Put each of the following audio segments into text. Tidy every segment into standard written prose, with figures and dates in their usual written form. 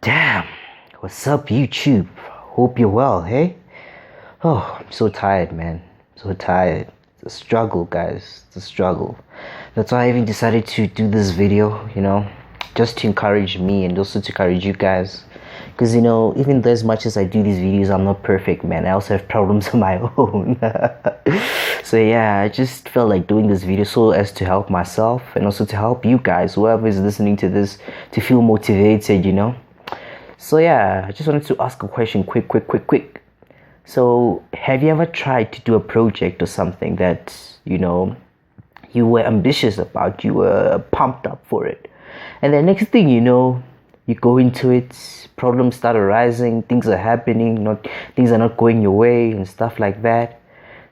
Damn, what's up, YouTube? Hope you're well, hey? Oh, I'm so tired, man. So tired. It's a struggle, guys. It's a struggle. That's why I even decided to do this video, just to encourage me and also to encourage you guys. Because, even though as much as I do these videos, I'm not perfect, man. I also have problems of my own. So, yeah, I just felt like doing this video so as to help myself and also to help you guys, whoever is listening to this, to feel motivated. So yeah, I just wanted to ask a question quick. So have you ever tried to do a project or something that, you were ambitious about, you were pumped up for it, and the next thing you know, you go into it, problems start arising, things are happening, things are not going your way and stuff like that.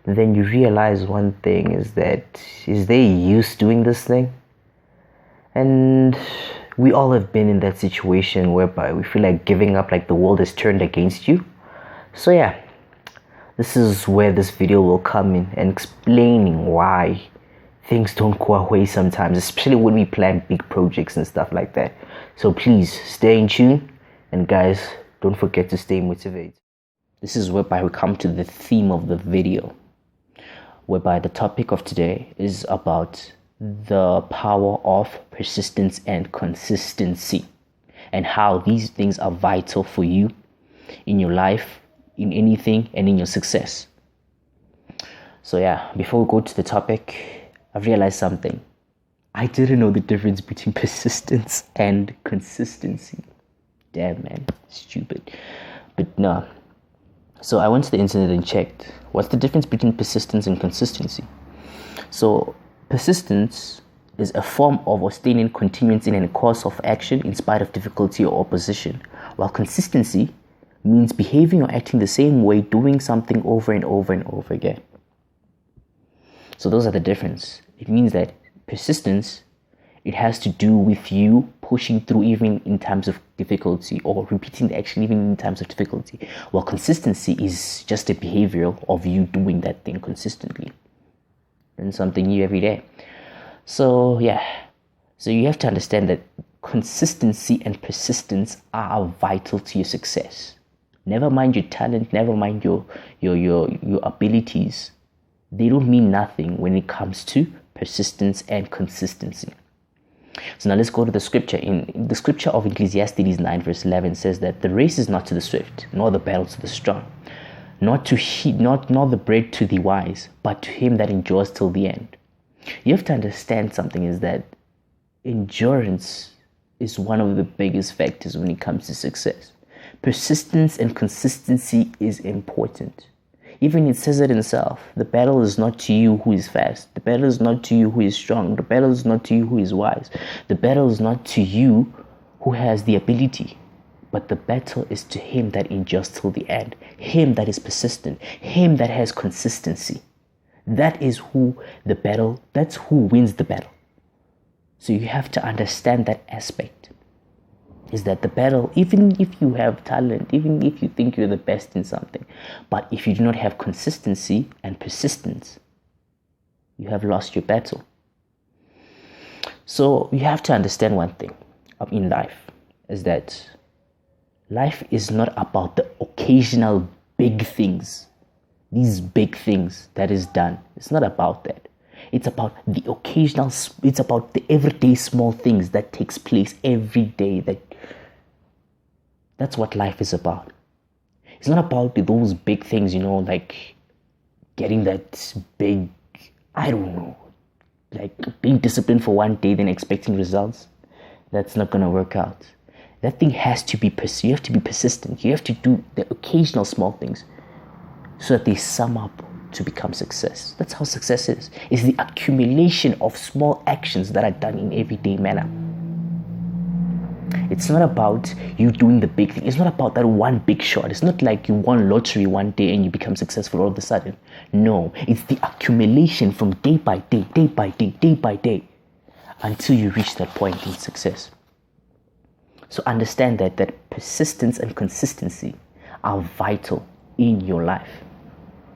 Then you realize one thing is there use doing this thing? And we all have been in that situation whereby we feel like giving up, like the world is turned against you. So yeah, this is where this video will come in and explaining why things don't go away sometimes, especially when we plan big projects and stuff like that. So please stay in tune, and guys, don't forget to stay motivated. This is whereby we come to the theme of the video, whereby the topic of today is about the power of persistence and consistency, and how these things are vital for you in your life, in anything, and in your success. So yeah, before we go to the topic, I've realized something. I didn't know the difference between persistence and consistency. Damn, man, stupid. But no. So I went to the internet and checked what's the difference between persistence and consistency. So persistence is a form of sustaining continuance in a course of action in spite of difficulty or opposition, while consistency means behaving or acting the same way, doing something over and over and over again. So those are the difference. It means that persistence, it has to do with you pushing through even in times of difficulty, or repeating the action even in times of difficulty, while consistency is just a behavioral of you doing that thing consistently and something new every day. So yeah, so you have to understand that consistency and persistence are vital to your success. Never mind your talent, never mind your abilities. They don't mean nothing when it comes to persistence and consistency. So now let's go to the scripture. In the scripture of Ecclesiastes 9 verse 11 says that the race is not to the swift, nor the battle to the strong, not the bread to the wise, but to him that endures till the end. You have to understand something, is that endurance is one of the biggest factors when it comes to success. Persistence and consistency is important. Even it says it itself. The battle is not to you who is fast. The battle is not to you who is strong. The battle is not to you who is wise. The battle is not to you who has the ability. But the battle is to him that endures till the end. Him that is persistent. Him that has consistency. That is who the battle, that's who wins the battle. So you have to understand that aspect. Is that the battle, even if you have talent, even if you think you're the best in something, but if you do not have consistency and persistence, you have lost your battle. So you have to understand one thing in life, is that life is not about the occasional big things, these big things that is done. It's not about that. It's about the occasional, it's about the everyday small things that takes place every day. That's what life is about. It's not about those big things, like getting that big, I don't know, like being disciplined for one day, then expecting results. That's not going to work out. That thing has to be, you have to be persistent. You have to do the occasional small things so that they sum up to become success. That's how success is. It's the accumulation of small actions that are done in everyday manner. It's not about you doing the big thing. It's not about that one big shot. It's not like you won lottery one day and you become successful all of a sudden. No, it's the accumulation from day by day, until you reach that point in success. So understand that persistence and consistency are vital in your life.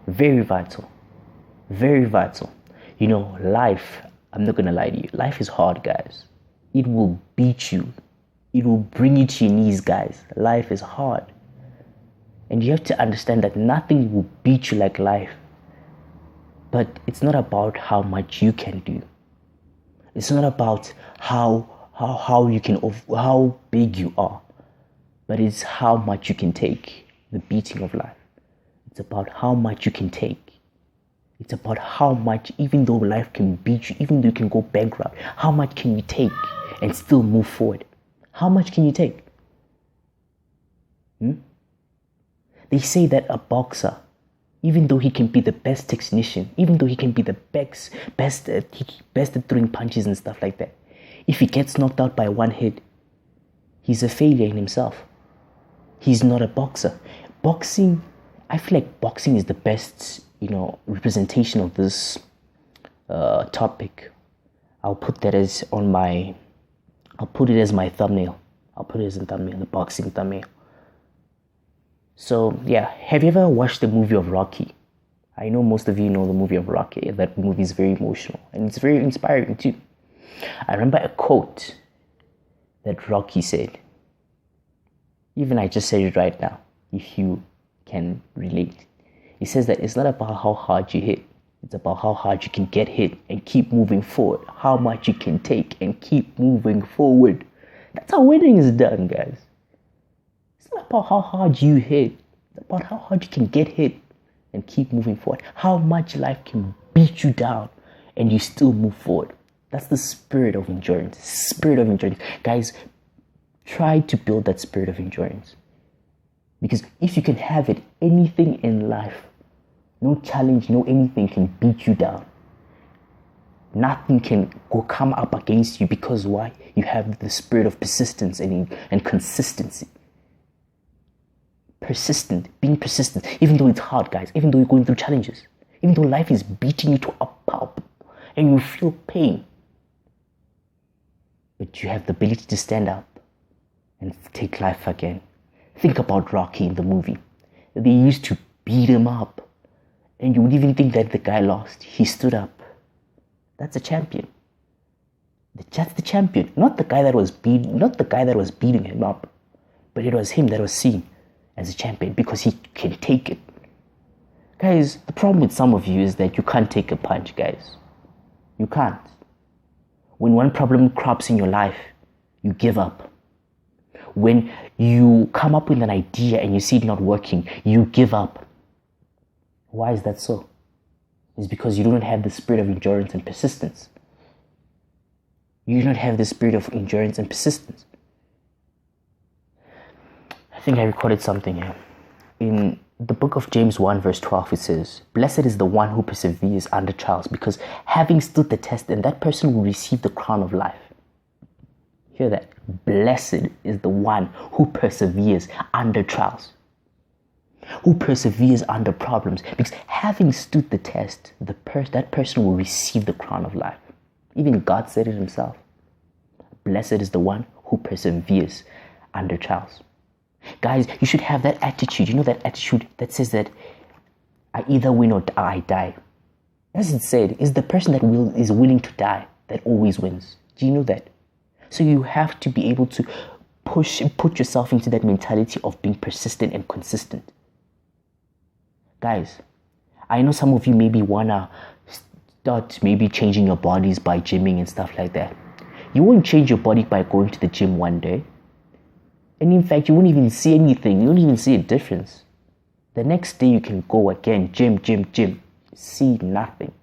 Very vital. Very vital. Life, I'm not going to lie to you. Life is hard, guys. It will beat you. It will bring you to your knees, guys. Life is hard. And you have to understand that nothing will beat you like life. But it's not about how much you can do. It's not about how big you are. But it's how much you can take, the beating of life. It's about how much you can take. It's about how much, even though life can beat you, even though you can go bankrupt, how much can you take and still move forward? How much can you take? They say that a boxer, even though he can be the best technician, even though he can be the best at throwing punches and stuff like that, if he gets knocked out by one hit, he's a failure in himself. He's not a boxer. Boxing, I feel like boxing is the best, representation of this topic. I'll put it as my thumbnail. The boxing thumbnail. So yeah, have you ever watched the movie of Rocky? I know most of you know the movie of Rocky. That movie is very emotional and it's very inspiring too. I remember a quote that Rocky said. Even I just said it right now, if you can relate. He says that it's not about how hard you hit. It's about how hard you can get hit and keep moving forward. How much you can take and keep moving forward. That's how winning is done, guys. It's not about how hard you hit. It's about how hard you can get hit and keep moving forward. How much life can beat you down and you still move forward. That's the spirit of endurance. Spirit of endurance. Guys, try to build that spirit of endurance. Because if you can have it, anything in life, no challenge, no anything can beat you down. Nothing can come up against you because why? You have the spirit of persistence and consistency. Being persistent, even though it's hard, guys, even though you're going through challenges, even though life is beating you to a pulp and you feel pain. But you have the ability to stand up and take life again. Think about Rocky in the movie. They used to beat him up. And you would even think that the guy lost. He stood up. That's a champion. That's the champion. Not the guy that was beating him up. But it was him that was seen as a champion because he can take it. Guys, the problem with some of you is that you can't take a punch, guys. You can't. When one problem crops in your life, you give up. When you come up with an idea and you see it not working, you give up. Why is that so? It's because you don't have the spirit of endurance and persistence. You don't have the spirit of endurance and persistence. I think I recorded something here. In the book of James 1 verse 12 it says, "Blessed is the one who perseveres under trials, because having stood the test, and that person will receive the crown of life." Hear that? Blessed is the one who perseveres under trials, who perseveres under problems, because having stood the test, that person will receive the crown of life. Even God said it himself. Blessed is the one who perseveres under trials. Guys, you should have that attitude. You know that attitude that says that I either win or I die. As it said, it's the person that is willing to die that always wins. Do you know that? So you have to be able to put yourself into that mentality of being persistent and consistent. Guys, I know some of you maybe wanna start maybe changing your bodies by gymming and stuff like that. You won't change your body by going to the gym one day. And in fact, you won't even see anything. You won't even see a difference. The next day you can go again, gym. See nothing.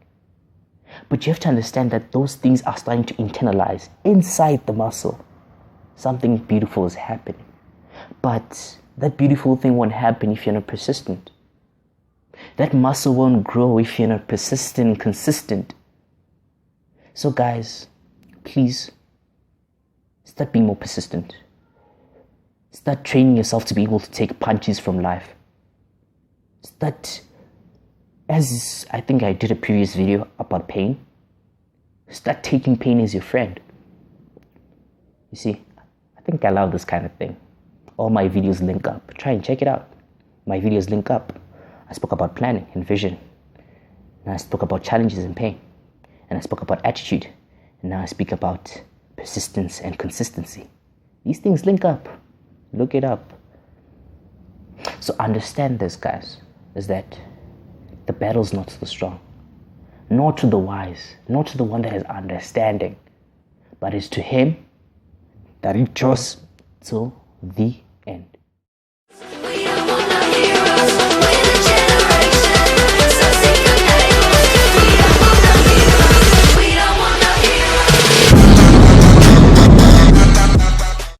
But you have to understand that those things are starting to internalize inside the muscle. Something beautiful is happening. But that beautiful thing won't happen if you're not persistent. That muscle won't grow if you're not persistent and consistent. So guys, please start being more persistent. Start training yourself to be able to take punches from life. As I think I did a previous video about pain, start taking pain as your friend. You see, I think I love this kind of thing. All my videos link up. Try and check it out. My videos link up. I spoke about planning and vision. And I spoke about challenges and pain. And I spoke about attitude. And now I speak about persistence and consistency. These things link up. Look it up. So understand this, guys, is that the battle's not to the strong, nor to the wise, nor to the one that has understanding, but it's to him that endures till the end.